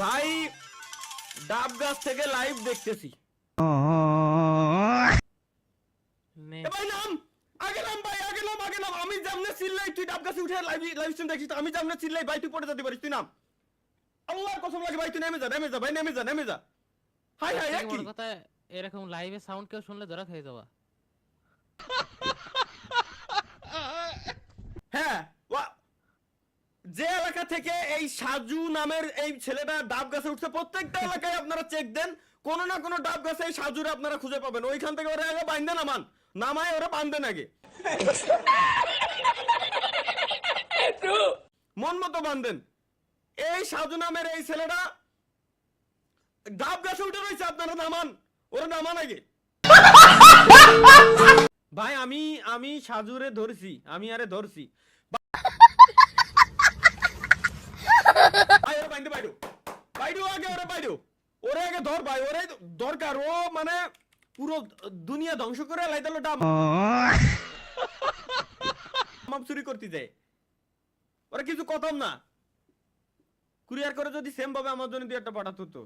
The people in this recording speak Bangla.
ভাই ডাব গাছ থেকে লাইভ দেখতেছি। ভাই নাম আগে নাম ভাই আগে নাম আমি জামনে চিল্লাই তুই ডাব গাছে উঠে লাইভ স্ট্রিম দেখিস আমি জামনে চিল্লাই ভাই তুই পড়ে যেতে পারিস তুই নাম আল্লাহর কসম লাগে ভাই তুই নেমে যা ভাই নেমে যা হাই হাই বড় কি কথা এরকম লাইভে সাউন্ড কেউ শুনলে ধরা খেয়ে যাবা। হ্যাঁ যে এলাকা থেকে এই সাজু নামের এই ছেলেটা ডাব গাছে উঠছে প্রত্যেকটা এলাকায় আপনারা চেক দেন কোনো না কোনো ডাব গাছে এই সাজুরে আপনারা খুঁজে পাবেন ওইখান থেকে ওরা আগে বাঁধে নামায় ওরা বাঁধেন আগে মন মতো বাঁধেন এই সাজু নামের এই ছেলেটা ডাব গাছে উঠে রয়েছে আপনারা ওরা নামান আগে ভাই আমি সাজুরে ধরছি আমি আরে ধরছি ওরে আগে ধর ভাই ওরে দরকার ও মানে পুরো দুনিয়া ধ্বংস করে লাইতালো ডাব চুরি করতে যায় ওরা কিছু কথাম না কুরিয়ার করে যদি সেম ভাবে আমার জন্য দিয়ে একটা পাঠাতো তো